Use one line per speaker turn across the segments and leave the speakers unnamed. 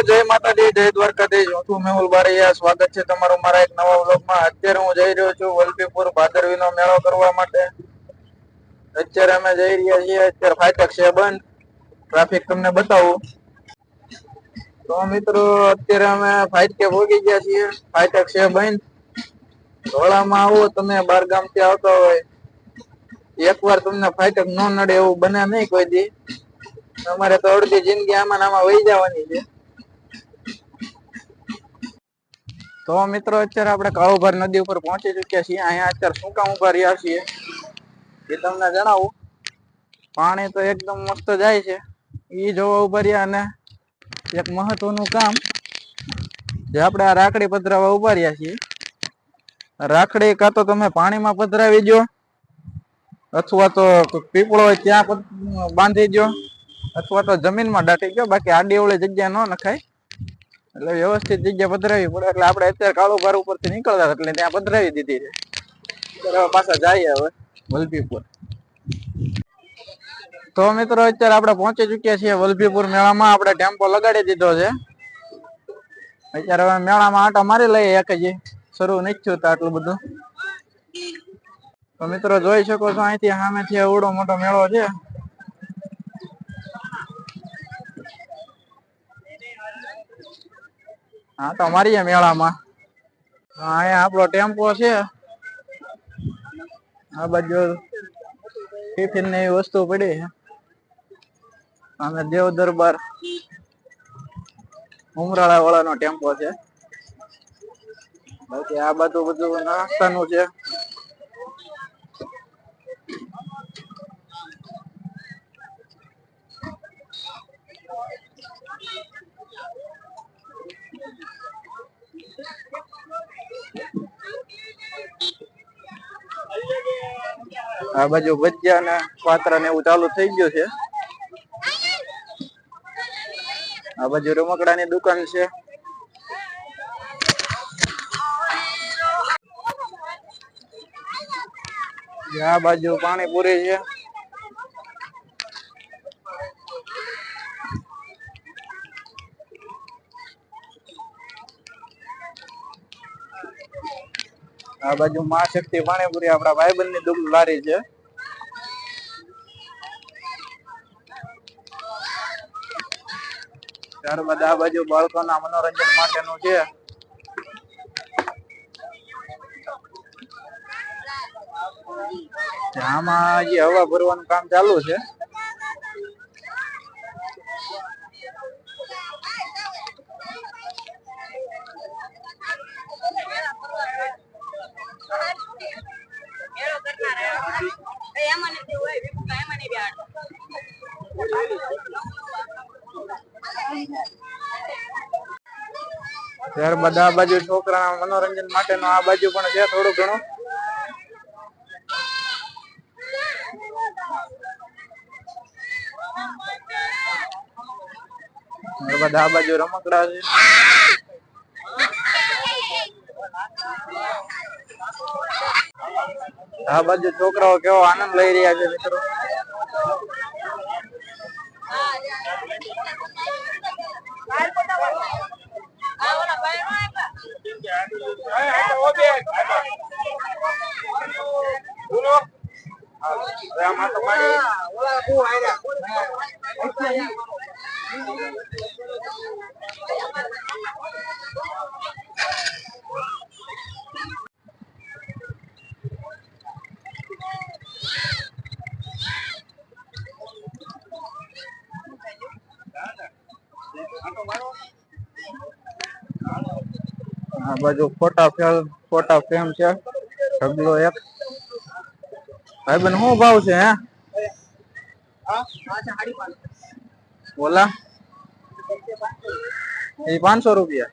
જય માતાજી, જય દ્વારકાધીશ. હું છું મેહુલ બારૈયા. સ્વાગત છે તમારું મારા એક નવા વ્લોગમાં. અત્યારે હું જઈ રહ્યો છું વલભીપુર ભાદરવીનો મેળો કરવા માટે. અત્યારે અમે જઈ રહ્યા છીએ. અત્યારે ફાટક છે બંધ. ટ્રાફિક તમને બતાવું તો મિત્રો, અત્યારે અમે ફાટકે પહોંચી ગયા છીએ. ફાટક છે બંધ. ધોળામાં આવો તમે, બાર ગામ થી આવતા હોય, એકવાર તમને ફાટક ન નડે એવું બને નહીં કોઈ દી. અમારે તો અડધી જિંદગી આમાં આમાં વહી જવાની છે. તો મિત્રો, અત્યારે આપણે કાળુભાર નદી ઉપર પહોંચી ચુક્યા છીએ. અહીંયા અત્યારે શું કામ ઉભા રહ્યા છીએ એ તમને જણાવું. પાણી તો એકદમ મસ્ત જાય છે, ઈ જોવા ઉભા રહ્યા. અને એક મહત્વનું કામ, જે આપણે આ રાખડી પધરાવા ઉભા રહ્યા છીએ. રાખડી કાં તો તમે પાણીમાં પધરાવી દો, અથવા તો પીપળો હોય ત્યાં બાંધી દો, અથવા તો જમીનમાં દાટી દો. બાકી આડી અવળી જગ્યા ન નખાય, એટલે વ્યવસ્થિત જગ્યા પધરાવી પડે. એટલે આપણે અત્યારે કાળુભાર ઉપરથી નીકળતા એટલે ત્યાં પધરાવી દીધી છે. પાછા જઈએ હવે વલભીપુર. તો મિત્રો, અત્યારે આપણે પહોંચી ચુક્યા છીએ વલભીપુર મેળામાં. આપણે ટેમ્પો લગાડી દીધો છે. અત્યારે હવે મેળામાં આટા મારી લઈએ. એક જ શરૂ નથી થયું તો આટલું બધું. તો મિત્રો, જોઈ શકો છો અહીંથી સામેથી એવડો મોટો મેળો છે. હા, તો મારીએ મેળામાં. અહીંયા આપણો ટેમ્પો છે. આ બાજુ ટિફિન ને એવી વસ્તુ પડી છે. અને દેવ દરબાર ઉમરાળા વાળાનો ટેમ્પો છે. બાકી આ બધું નાસ્તાનું છે. આ બાજુ ભજીયા ને પાત્રા ને એવું ચાલુ થઈ ગયું છે. આ બાજુ રમકડાની દુકાન છે. આ બાજુ પાણીપુરી છે. આ બાજુ માં શક્તિ પાણીપુરી આપણા ભાઈબંધ ની લારી છે. ત્યારબાદ આ બાજુ બાળકોના મનોરંજન માટેનું છે. આમાં હજી હવા ભરવાનું કામ ચાલુ છે. ત્યારબાદ આ બાજુ છોકરા મનોરંજન માટેનું આ બાજુ પણ છે થોડું ઘણું. ત્યારબાદ આ બાજુ રમકડા છે. આ બાજુ છોકરાઓ કેવો આનંદ લઈ રહ્યા છે મિત્રો. આ બાજુ ફોટા ફ્રેમ છે. ઢગલો એક ભાઈબંધ શું ભાવ છે? બોલા એ 500 રૂપિયા.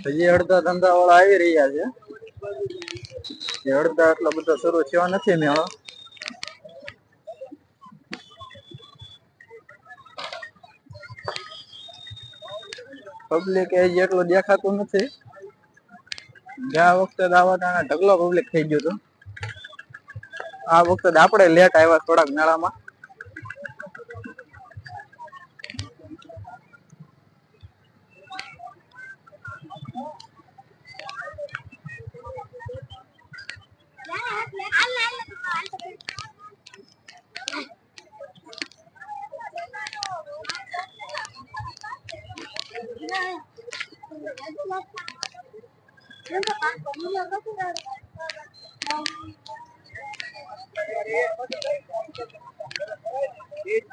હજી અડધા ધંધા વાળા આવી રહ્યા છે. અડધા એટલા બધા શરૂ થયો નથી મેળો. પબ્લિક એ જેટલું દેખાતું નથી. ગયા વખતે આવા ટાણે ઢગલો પબ્લિક થઈ ગયો હતો. આ વખતે આપણે લેટ આવ્યા થોડાક મેળામાં.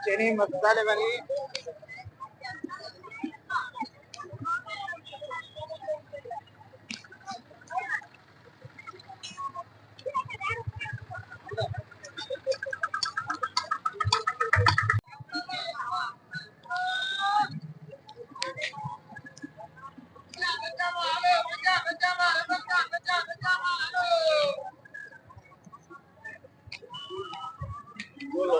चने मसाले वाली बोलो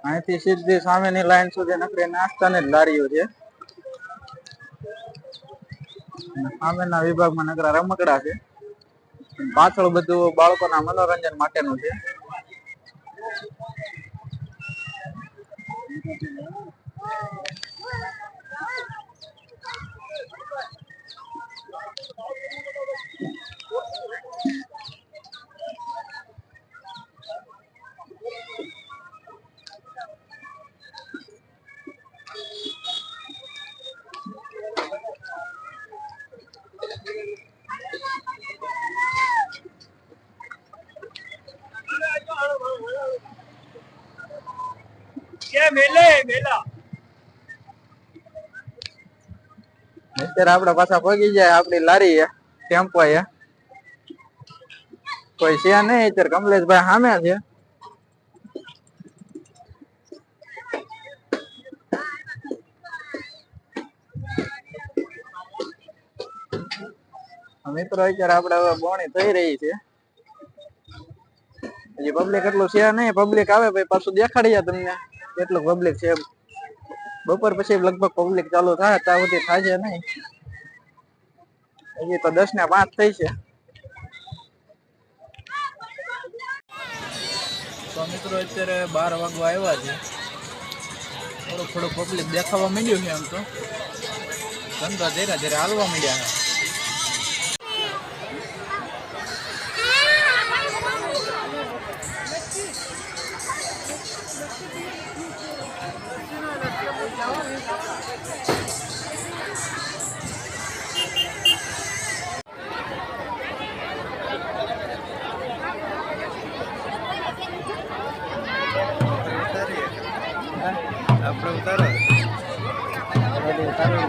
અહીંથી સીધી સામેની લાઈન સુધી નકરી નાસ્તાની જ લારીઓ છે. સામેના વિભાગમાં નકરા રમકડા છે. પાછળ બધું બાળકોના મનોરંજન માટેનું છે. અત્યારે આપડે પાછા પગી જાય આપડી લારી ટેમ્પો કોઈ છે નહીં. અત્યારે કમલેશભાઈ સામે છે. મિત્રો અત્યારે આપડે હવે બોણી થઈ રહી છે. હજી પબ્લિક એટલું છે નહીં. પબ્લિક આવે ભાઈ પાછું દેખાડીએ તમને કેટલું પબ્લિક છે. બપોર પછી લગભગ પબ્લિક ચાલુ થાય ત્યાં સુધી થાય નહીં. હજી તો 10 ને 5 થઈ છે. તો મિત્રો અત્યારે 12 વાગવા આવ્યા છે. થોડું પબ્લિક દેખાવા માંડ્યું છે. આમ તો ધંધા ધીરે ધીરે હાલવા માંડ્યા છે. આપણે ઉતારો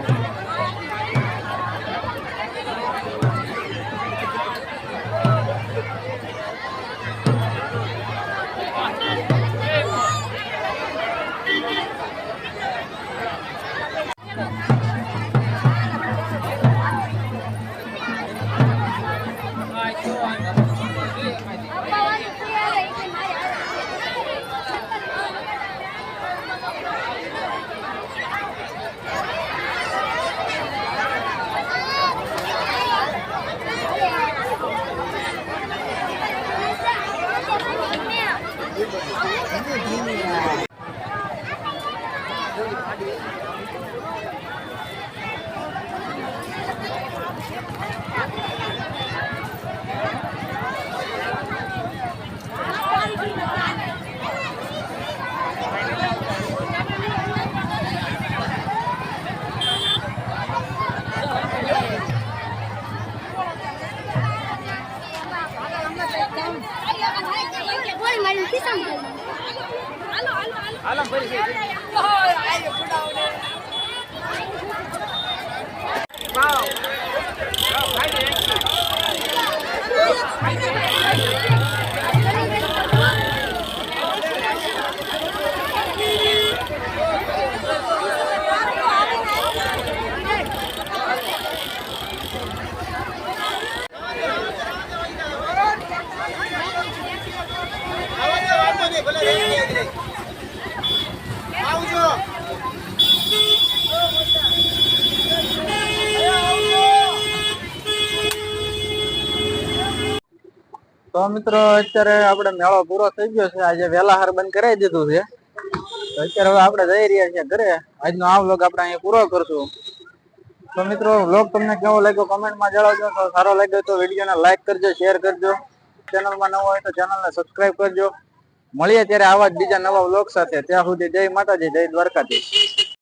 તો મિત્રો અત્યારે આપણે મેળો પૂરો થઈ ગયો છે. આજે વહેલા હાર બંધ કરાવી દીધું છે. અત્યારે હવે આપણે જઈ રહ્યા છીએ ઘરે. આજનો આ વ્લોગ આપણે અહીંયા પૂરો કરશું. તો મિત્રો વ્લોગ તમને કેવો લાગ્યો કમેન્ટમાં જણાવજો. તો સારો લાગ્યો તો વિડીયોને લાઈક કરજો, શેર કરજો. ચેનલમાં નવો હોય તો ચેનલને સબસ્ક્રાઇબ કરજો. મળીએ ત્યારે આવા જ બીજા નવા વ્લોગ સાથે. ત્યાં સુધી જય માતાજી, જય દ્વારકાધીશ.